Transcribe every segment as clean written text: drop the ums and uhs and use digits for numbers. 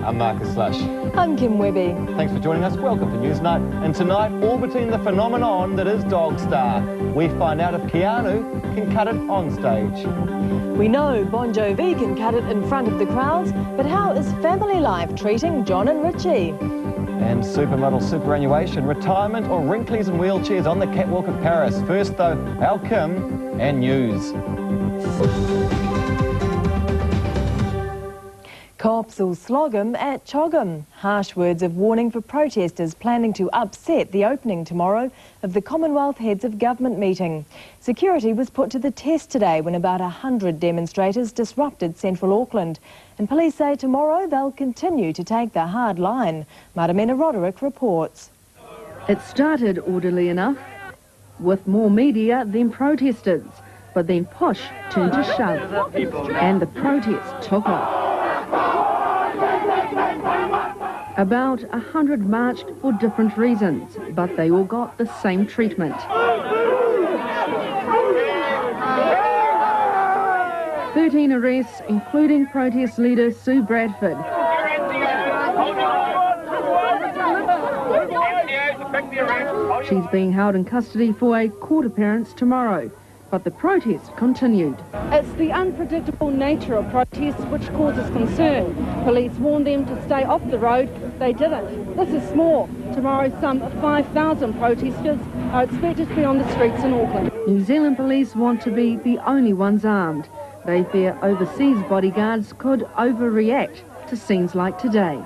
I'm Marcus Slush. I'm Kim Webby. Thanks for joining us. Welcome to Newsnight. And tonight, orbiting the phenomenon that is Dog Star, we find out if Keanu can cut it on stage. We know Bon Jovi can cut it in front of the crowds, but how is family life treating John and Richie? And supermodel superannuation, retirement or wrinklies and wheelchairs on the catwalk of Paris. First though, our Kim and news. Cops will slog him at Choggum. Harsh words of warning for protesters planning to upset the opening tomorrow of the Commonwealth Heads of Government meeting. Security was put to the test today when about 100 demonstrators disrupted central Auckland. And police say tomorrow they'll continue to take the hard line. Maramena Roderick reports. It started orderly enough, with more media than protesters. But then push turned to shove, and the protest took off. About 100 marched for different reasons, but they all got the same treatment. 13 arrests, including protest leader Sue Bradford. She's being held in custody for a court appearance tomorrow. But the protest continued. It's the unpredictable nature of protests which causes concern. Police warned them to stay off the road. They didn't. This is small. Tomorrow, some 5,000 protesters are expected to be on the streets in Auckland. New Zealand police want to be the only ones armed. They fear overseas bodyguards could overreact to scenes like today.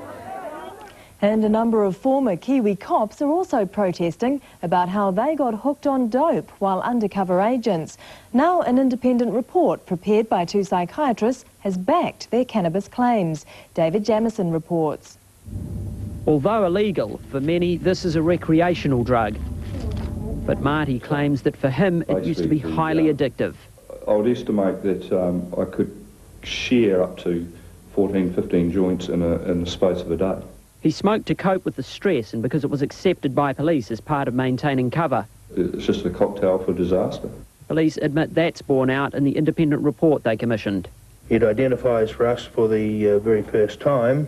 And a number of former Kiwi cops are also protesting about how they got hooked on dope while undercover agents. Now an independent report prepared by two psychiatrists has backed their cannabis claims. David Jamieson reports. Although illegal, for many this is a recreational drug. But Marty claims that for him it used to be highly addictive. I would estimate that I could share up to 14, 15 joints in the space of a day. He smoked to cope with the stress and because it was accepted by police as part of maintaining cover. It's just a cocktail for disaster. Police admit that's borne out in the independent report they commissioned. It identifies for us for the very first time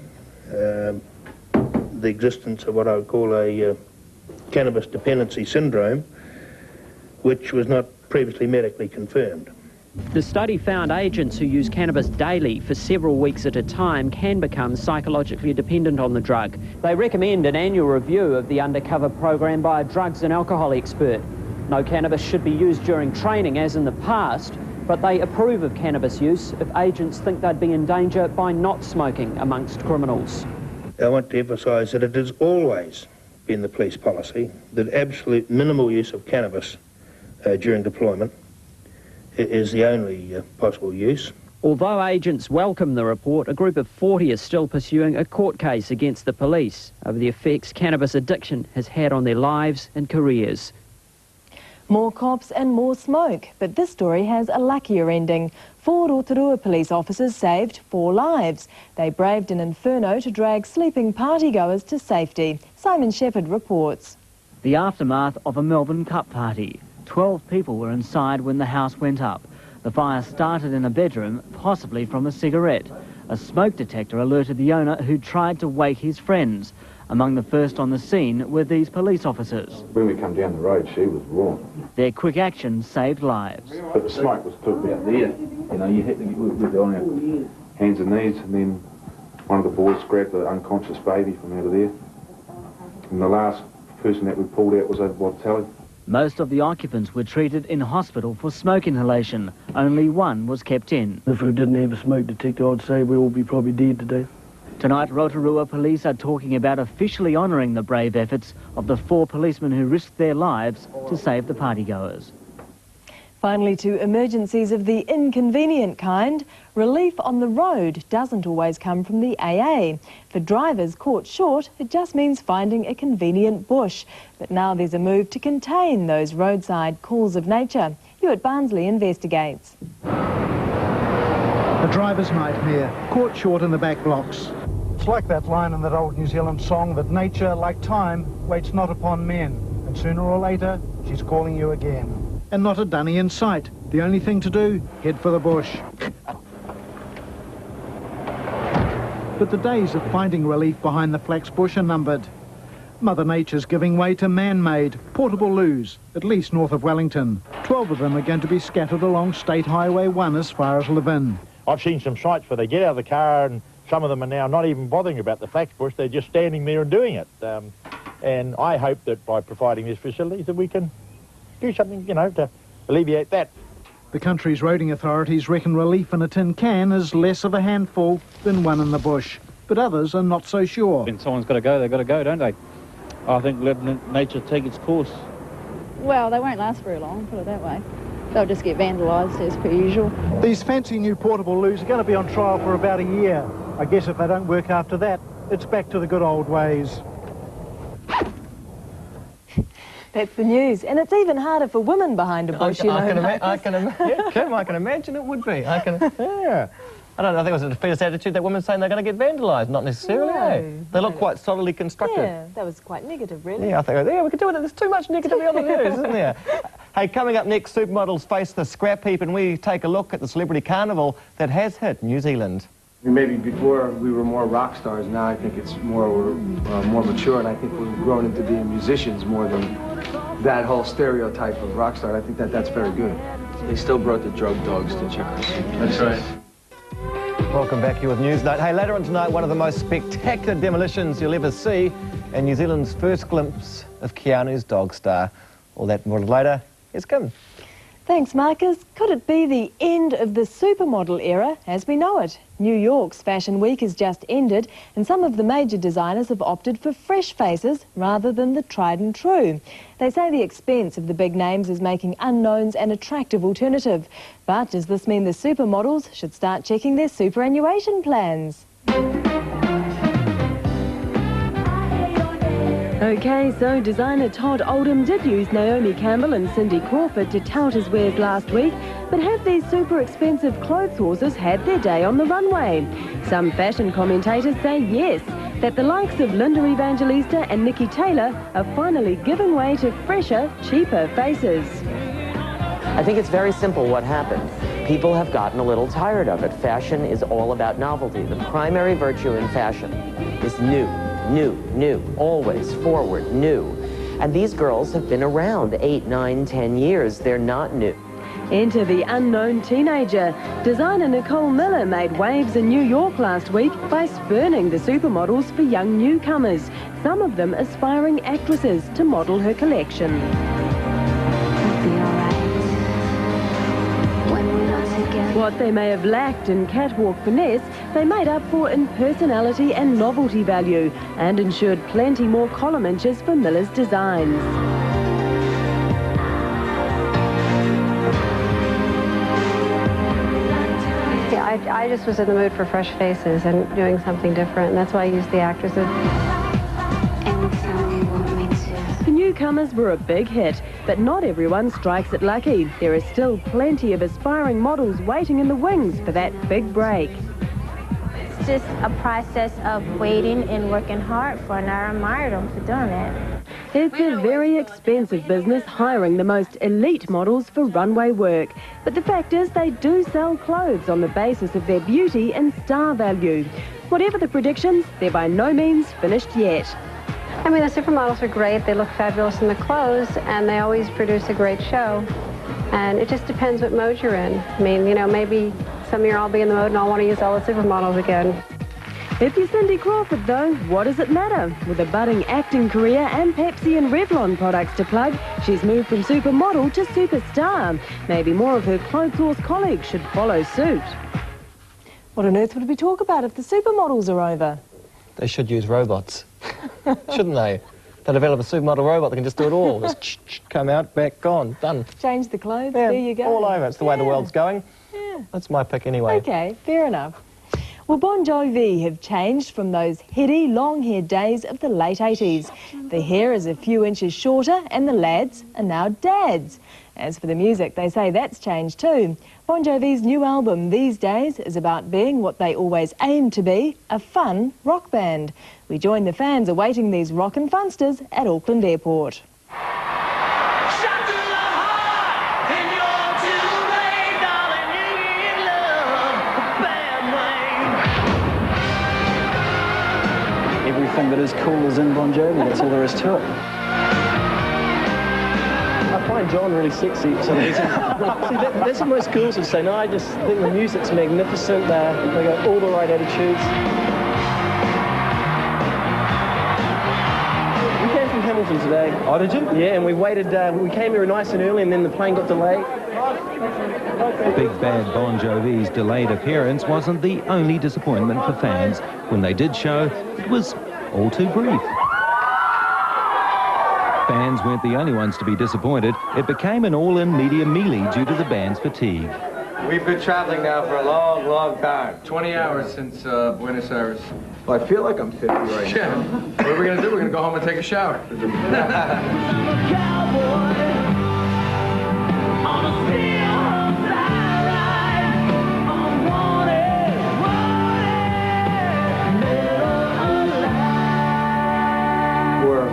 the existence of what I would call a cannabis dependency syndrome, which was not previously medically confirmed. The study found agents who use cannabis daily for several weeks at a time can become psychologically dependent on the drug. They recommend an annual review of the undercover program by a drugs and alcohol expert. No cannabis should be used during training as in the past, but they approve of cannabis use if agents think they'd be in danger by not smoking amongst criminals. I want to emphasise that it has always been the police policy that absolute minimal use of cannabis during deployment is the only possible use. Although agents welcome the report, a group of 40 is still pursuing a court case against the police over the effects cannabis addiction has had on their lives and careers. More cops and more smoke, but this story has a luckier ending. 4 Rotorua police officers saved 4 lives. They braved an inferno to drag sleeping partygoers to safety. Simon Shepherd reports. The aftermath of a Melbourne Cup party. 12 people were inside when the house went up. The fire started in a bedroom, possibly from a cigarette. A smoke detector alerted the owner, who tried to wake his friends. Among the first on the scene were these police officers. When we come down the road, she was raw. Their quick action saved lives. But the smoke was still out there. You know, you had to get with on our hands and knees, and then one of the boys grabbed the unconscious baby from out of there. And the last person that we pulled out was over by the telly. Most of the occupants were treated in hospital for smoke inhalation. Only one was kept in. If we didn't have a smoke detector, I'd say we'll all be probably dead today. Tonight, Rotorua police are talking about officially honouring the brave efforts of the 4 policemen who risked their lives to save the partygoers. Finally, to emergencies of the inconvenient kind, relief on the road doesn't always come from the AA. For drivers caught short, it just means finding a convenient bush. But now there's a move to contain those roadside calls of nature. Hewitt Barnsley investigates. A driver's nightmare, caught short in the back blocks. It's like that line in that old New Zealand song that nature, like time, waits not upon men. And sooner or later, she's calling you again. And not a dunny in sight. The only thing to do, head for the bush. but the days of finding relief behind the flax bush are numbered. Mother Nature's giving way to man-made, portable loos, at least north of Wellington. 12 of them are going to be scattered along State Highway 1 as far as Levin. I've seen some sites where they get out of the car and some of them are now not even bothering about the flax bush, they're just standing there and doing it. And I hope that by providing these facilities that we can do something, you know, to alleviate that. The country's roading authorities reckon relief in a tin can is less of a handful than one in the bush. But others are not so sure. When someone's got to go, they've got to go, don't they? I think let nature take its course. Well, they won't last very long, put it that way. They'll just get vandalised as per usual. These fancy new portable loos are going to be on trial for about a year. I guess if they don't work after that, it's back to the good old ways. That's the news. And it's even harder for women behind a bush, I can imagine it would be. Yeah. I don't know, I think it was a fierce attitude that women's saying they're going to get vandalised. Not necessarily, eh? They look quite solidly constructed. Yeah, that was quite negative, really. Yeah, I think, yeah, we could do it. There's too much negativity on the news, isn't there? Hey, coming up next, supermodels face the scrap heap and we take a look at the celebrity carnival that has hit New Zealand. Maybe before we were more rock stars, now I think it's more mature, and I think we've grown into being musicians more than that whole stereotype of rock star. I think that's very good. They still brought the drug dogs to check us. That's right. Welcome back here with Newsnight. Hey, later on tonight, one of the most spectacular demolitions you'll ever see, and New Zealand's first glimpse of Keanu's Dog Star. All that and more later. Here's Kim. Thanks, Marcus. Could it be the end of the supermodel era as we know it? New York's Fashion Week has just ended and some of the major designers have opted for fresh faces rather than the tried and true. They say the expense of the big names is making unknowns an attractive alternative. But does this mean the supermodels should start checking their superannuation plans? OK, so designer Todd Oldham did use Naomi Campbell and Cindy Crawford to tout his wares last week, but have these super expensive clothes horses had their day on the runway? Some fashion commentators say yes, that the likes of Linda Evangelista and Nikki Taylor are finally giving way to fresher, cheaper faces. I think it's very simple what happened. People have gotten a little tired of it. Fashion is all about novelty. The primary virtue in fashion is new. New, always forward, new. And these girls have been around 8, 9, 10 years. They're not new. Enter the unknown teenager. Designer Nicole Miller made waves in New York last week by spurning the supermodels for young newcomers, some of them aspiring actresses to model her collection. What they may have lacked in catwalk finesse, they made up for in personality and novelty value and ensured plenty more column inches for Miller's designs. Yeah, I just was in the mood for fresh faces and doing something different, and that's why I used the actresses. The newcomers were a big hit, but not everyone strikes it lucky. There are still plenty of aspiring models waiting in the wings for that big break. It's just a process of waiting and working hard for, and I admire them for doing that. It's a very expensive business hiring the most elite models for runway work. But the fact is they do sell clothes on the basis of their beauty and star value. Whatever the predictions, they're by no means finished yet. I mean, the supermodels are great. They look fabulous in the clothes, and they always produce a great show. And it just depends what mode you're in. I mean, you know, maybe some year I'll be in the mode and I'll want to use all the supermodels again. If you're Cindy Crawford, though, what does it matter? With a budding acting career and Pepsi and Revlon products to plug, she's moved from supermodel to superstar. Maybe more of her clothes horse colleagues should follow suit. What on earth would we talk about if the supermodels are over? They should use robots, shouldn't they? They develop a supermodel robot that can just do it all. Just come out, back, gone, done. Change the clothes, yeah, there you go. All over. It's the way the world's going. Yeah. That's my pick anyway. OK, fair enough. Well, Bon Jovi have changed from those heady, long-haired days of the late 80s. The hair is a few inches shorter and the lads are now dads. As for the music, they say that's changed too. Bon Jovi's new album, These Days, is about being what they always aimed to be, a fun rock band. We join the fans awaiting these rockin' funsters at Auckland Airport. but as cool as in Bon Jovi, that's all there is to it. I find John really sexy for some reason. See, that's what most girls would say. No, I just think the music's magnificent. They got all the right attitudes. We came from Hamilton today. Oh, did you? Yeah, and we waited. We came here nice and early, and then the plane got delayed. Big Bad Bon Jovi's delayed appearance wasn't the only disappointment for fans. When they did show, it was all too brief. Fans weren't the only ones to be disappointed. It became an all-in media melee due to the band's fatigue. We've been traveling now for a long, long time. 20 hours since Buenos Aires. Well, I feel like I'm 50 right now. What are we going to do? We're going to go home and take a shower.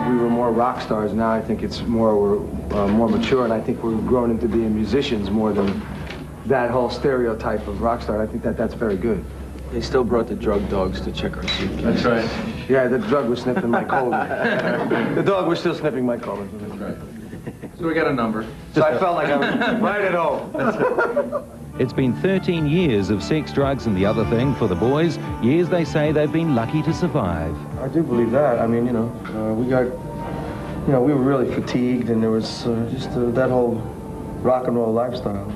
We were more rock stars. Now I think it's we're more mature, and I think we've grown into being musicians more than that whole stereotype of rock star. I think that's very good. They still brought the drug dogs to check our suitcase. That's right. Yeah, the drug was sniffing my colon. The dog was still sniffing my colon. That's right. So we got a number. So I felt like I was right at home. It's been 13 years of sex, drugs and the other thing for the boys. Years they say they've been lucky to survive. I do believe that. I mean, we got, we were really fatigued, and there was just that whole rock and roll lifestyle.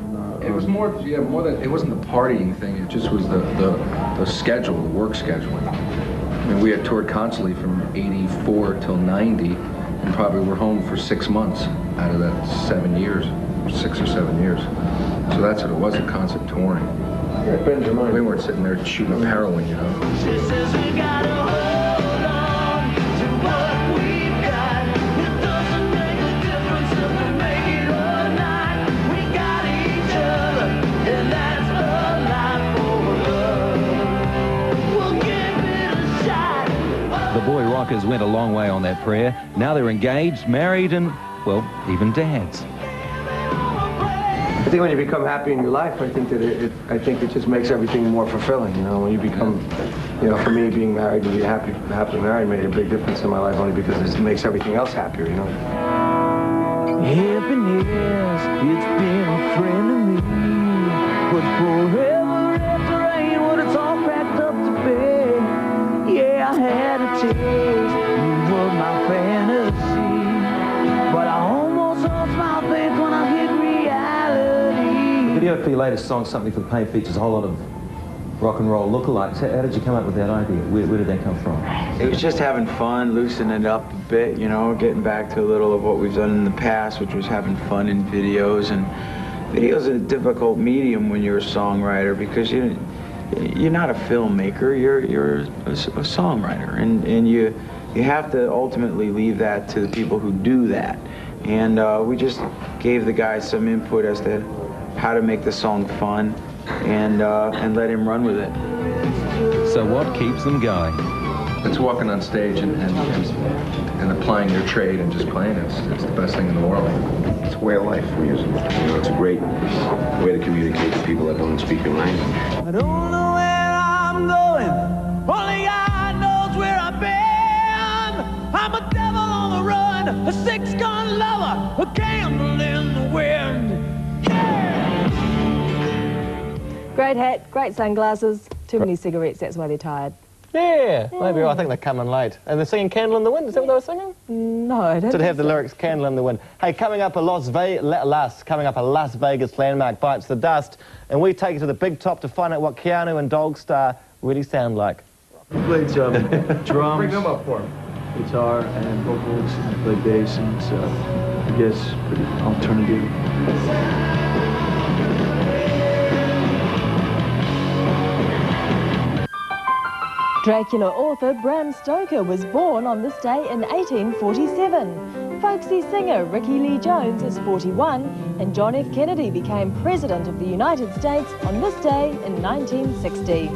It was more than, it wasn't the partying thing, it just was the schedule, the work scheduling. I mean, we had toured constantly from 84 till 90, and probably were home for 6 months out of that 7 years, 6 or 7 years. So that's what it was, a constant touring. Yeah, it bends your mind. We weren't sitting there shooting up heroin, you know. She says we gotta hold on to what we've got. It doesn't make a difference if we make it or not. We got each other, and that's a lot for love. We'll give it a shot. The boy rockers went a long way on that prayer. Now they're engaged, married and, well, even dads. I think when you become happy in your life, I think that it just makes everything more fulfilling. When you become, for me, being married and being happily married made a big difference in my life, only because it makes everything else happier. Happiness, it's been a friend of me, but forever after ain't what it's all cracked up to be. Yeah, I had a taste, you were my fantasy, but I almost lost my faith when I hit reality. The video for your latest song, Something for the Pain, features a whole lot of rock and roll lookalikes. How did you come up with that idea? Where did that come from? It was just having fun, loosening it up a bit, getting back to a little of what we've done in the past, which was having fun in videos. And videos are a difficult medium when you're a songwriter, because you're not a filmmaker, you're a songwriter, and you have to ultimately leave that to the people who do that. And we just gave the guys some input as to how to make the song fun, and let him run with it. So what keeps them going? It's walking on stage and applying your trade and just playing. It's the best thing in the world. It's a way of life, music. It's a great way to communicate to people that don't speak your language. I don't know where I'm going, only God knows where I've been. I'm a devil on the run, a six-gun lover, a candle in the wind. Great hat, great sunglasses, too many cigarettes, that's why they're tired. Yeah, maybe. I think they're coming late. And they're singing Candle in the Wind, is that what they were singing? No, I don't. Did have the lyrics Candle in the Wind. Hey, coming up a Las Vegas landmark bites the dust, and we take you to the big top to find out what Keanu and Dogstar really sound like. I played drums, Bring them up for him. guitar, and vocals, and I play bass, and it's, I guess, pretty alternative. Dracula author Bram Stoker was born on this day in 1847. Folksy singer Ricky Lee Jones is 41, and John F. Kennedy became President of the United States on this day in 1960.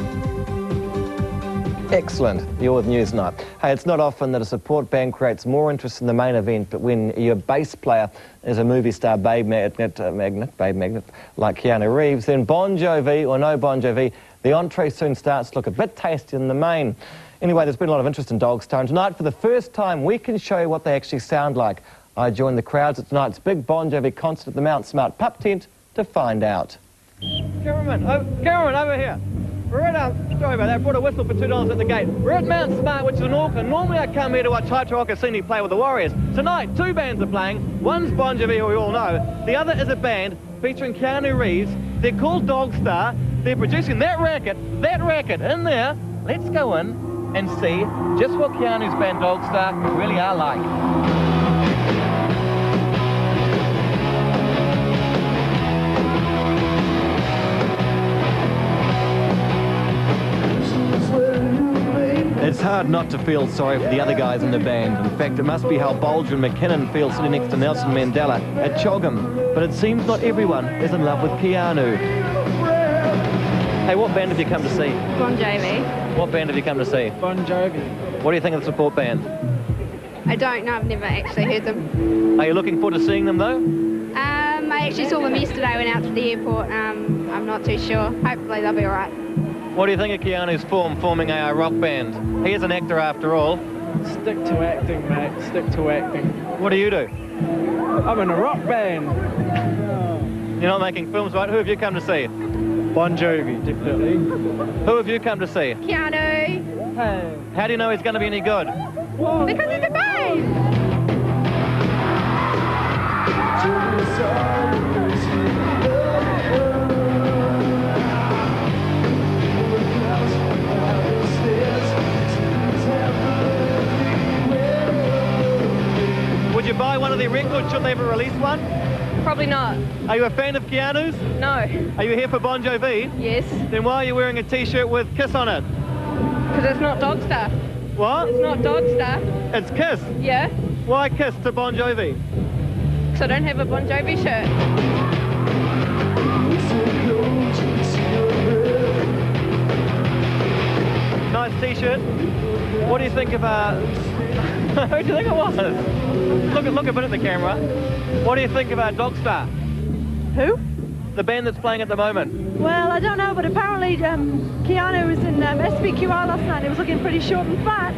Excellent. You're with Newsnight. Hey, it's not often that a support band creates more interest in the main event, but when your bass player is a movie star babe magnet like Keanu Reeves, then Bon Jovi or no Bon Jovi, the entree soon starts to look a bit tastier than the main. Anyway, there's been a lot of interest in Dogstar, and tonight, for the first time, we can show you what they actually sound like. I joined the crowds at tonight's big Bon Jovi concert at the Mount Smart Pup Tent to find out. Cameraman, over here. We're at, sorry about that, I brought a whistle for $2 at the gate. We're at Mount Smart, which is in Auckland. Normally I come here to watch Hype Rock Cassini play with the Warriors. Tonight, two bands are playing. One's Bon Jovi, who we all know. The other is a band featuring Keanu Reeves. They're called Dogstar. They're producing that racket in there. Let's go in and see just what Keanu's band Dogstar really are like. It's hard not to feel sorry for the other guys in the band. In fact, it must be how Bolger and McKinnon feel sitting next to Nelson Mandela at Choggum. But it seems not everyone is in love with Keanu. Hey, what band have you come to see? Bon Jovi. What band have you come to see? Bon Jovi. What do you think of the support band? I don't know, I've never actually heard them. Are you looking forward to seeing them though? I actually saw them yesterday, went out to the airport. I'm not too sure. Hopefully they'll be alright. What do you think of Keanu's forming a rock band? He is an actor after all. Stick to acting, mate. Stick to acting. What do you do? I'm in a rock band. You're not making films, right? Who have you come to see? Bon Jovi, definitely. Who have you come to see? Keanu. Hey. How do you know he's going to be any good? Whoa. Because he's a babe. Would you buy one of their records should they ever release one? Probably not. Are you a fan of Keanu's? No. Are you here for Bon Jovi? Yes. Then why are you wearing a t-shirt with Kiss on it? Because it's not Dogstar. What? It's not Dogstar. It's Kiss? Yeah. Why Kiss to Bon Jovi? Because I don't have a Bon Jovi shirt. Nice t-shirt. What do you think of who do you think it was? Look a bit at the camera. What do you think about Dogstar? Who? The band that's playing at the moment. Well, I don't know, but apparently Keanu was in SBQR last night. He was looking pretty short and fat.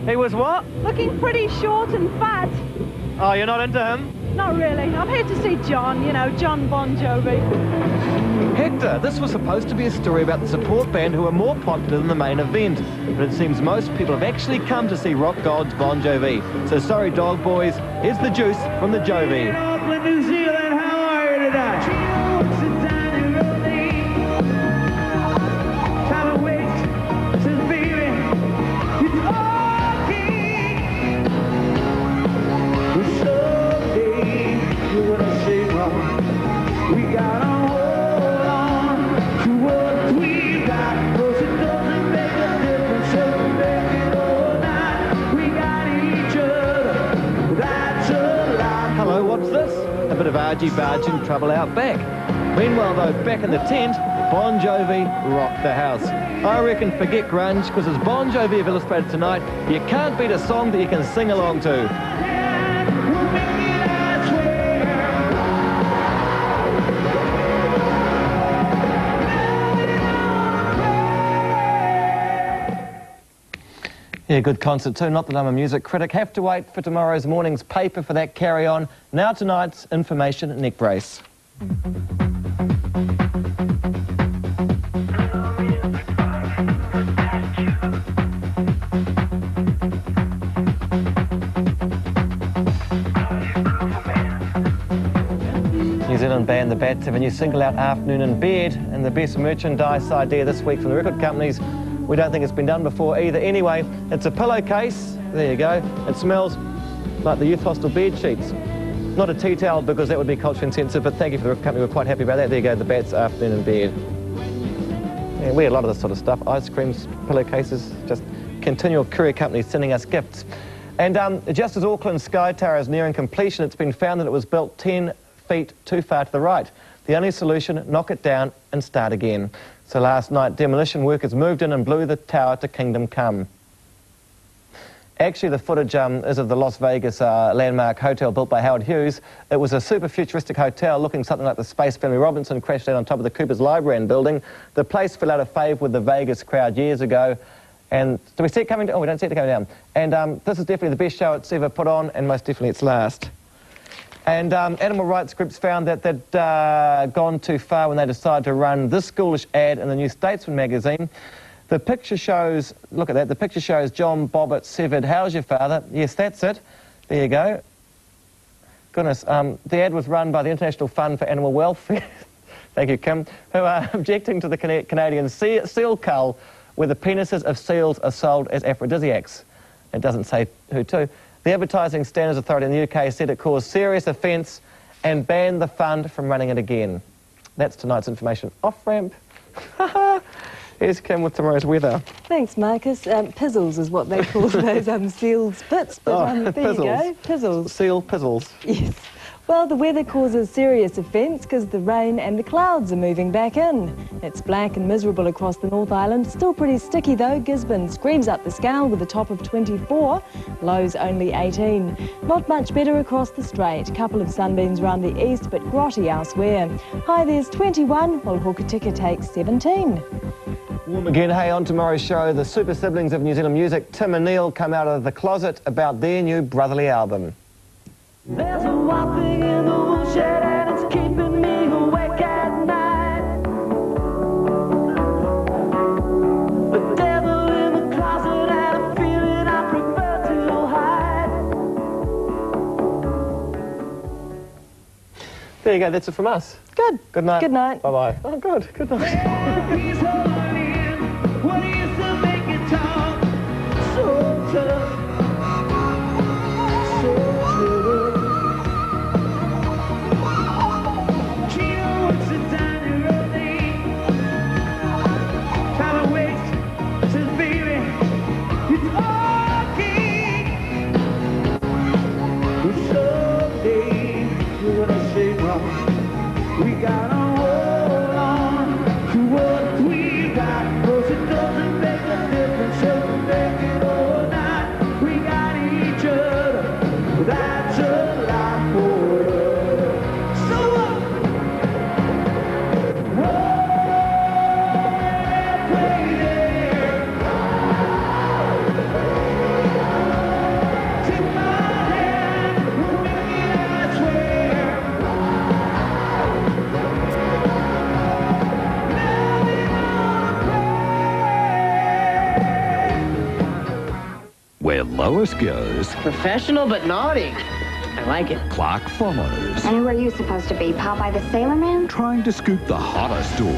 He was what? Looking pretty short and fat. Oh, you're not into him? Not really. I'm here to see John, you know, John Bon Jovi. Hector, this was supposed to be a story about the support band who are more popular than the main event. But it seems most people have actually come to see rock gods Bon Jovi. So sorry, dog boys. Here's the juice from the Jovi. Auckland, New Zealand, how are you today? Time to wait, says baby, it's okay. It's okay, you're gonna say wrong. We gotta hold on to what we got, 'cause it doesn't make a difference if we make it or not. We got each other, that's a lot. Hello, what's this? A bit of argy-bargy trouble out back. Meanwhile, though, back in the tent, Bon Jovi rocked the house. I reckon forget grunge, because as Bon Jovi have illustrated tonight, you can't beat a song that you can sing along to. Yeah, good concert too. Not that I'm a music critic. Have to wait for tomorrow's morning's paper for that carry on. Now tonight's information neck brace. New Zealand band The Bats have a new single out, Afternoon in Bed, and the best merchandise idea this week from the record companies. We don't think it's been done before either. Anyway, it's a pillowcase. There you go. It smells like the youth hostel bed sheets. Not a tea towel because that would be culture insensitive, but thank you for the record company. We're quite happy about that. There you go, The Bats, Afternoon in Bed. Yeah, we had a lot of this sort of stuff. Ice creams, pillowcases, just continual courier companies sending us gifts. And just as Auckland's Sky Tower is nearing completion, it's been found that it was built 10 feet too far to the right. The only solution, knock it down and start again. So last night, demolition workers moved in and blew the tower to Kingdom Come. Actually, the footage is of the Las Vegas landmark hotel built by Howard Hughes. It was a super futuristic hotel looking something like the Space Family Robinson crashed down on top of the Cooper's Library building. The place fell out of favour with the Vegas crowd years ago, And do we see it coming down? Oh, we don't see it coming down. And this is definitely the best show it's ever put on, and most definitely its last. And animal rights groups found that they'd gone too far when they decided to run this schoolish ad in the New Statesman magazine. The picture shows, look at that, the picture shows John Bobbitt severed, "How's your father?" Yes, that's it. There you go. Goodness, the ad was run by the International Fund for Animal Welfare, thank you, Kim, who are objecting to the Canadian seal cull, where the penises of seals are sold as aphrodisiacs. It doesn't say who to. The Advertising Standards Authority in the UK said it caused serious offence and banned the fund from running it again. That's tonight's information off-ramp. Here's Kim with tomorrow's weather. Thanks, Marcus. Pizzles is what they call those seal spits, but there you go, pizzles. Seal pizzles. Yes. Well, the weather causes serious offence because the rain and the clouds are moving back in. It's black and miserable across the North Island. Still pretty sticky though. Gisborne screams up the scale with a top of 24, lows only 18. Not much better across the strait. Couple of sunbeams around the east, but grotty elsewhere. High there's 21, while Hokitika takes 17. Warm again. Hey, on tomorrow's show, the super siblings of New Zealand music, Tim and Neil, come out of the closet about their new brotherly album. There's a wild thing in the woodshed and it's keeping me awake at night. The devil in the closet and a feeling I prefer to hide. There you go, that's it from us. Good. Good night. Good night. Bye-bye. Oh, good. Good night. What used to make it talk so tough? We gotta hold on to what we got, 'cause it doesn't make a difference, should make it or not. We got each other, that's a lot for us. So what? Play there. Take my hand, we'll make it, I swear. Where Lois goes, Professional but naughty. I like it. Clark follows. And who are you supposed to be, Popeye the Sailor Man? Trying to scoop the hotter story.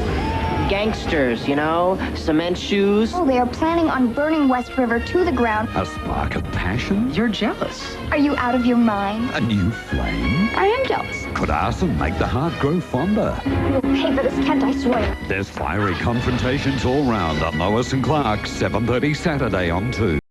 Gangsters, you know, cement shoes. Oh, they are planning on burning West River to the ground. A spark of passion. You're jealous. Are you out of your mind? A new flame. I am jealous. Could arson make the heart grow fonder? You'll pay for this, Kent, I swear. There's fiery confrontations all round on Lois and Clark, 7:30 Saturday on 2.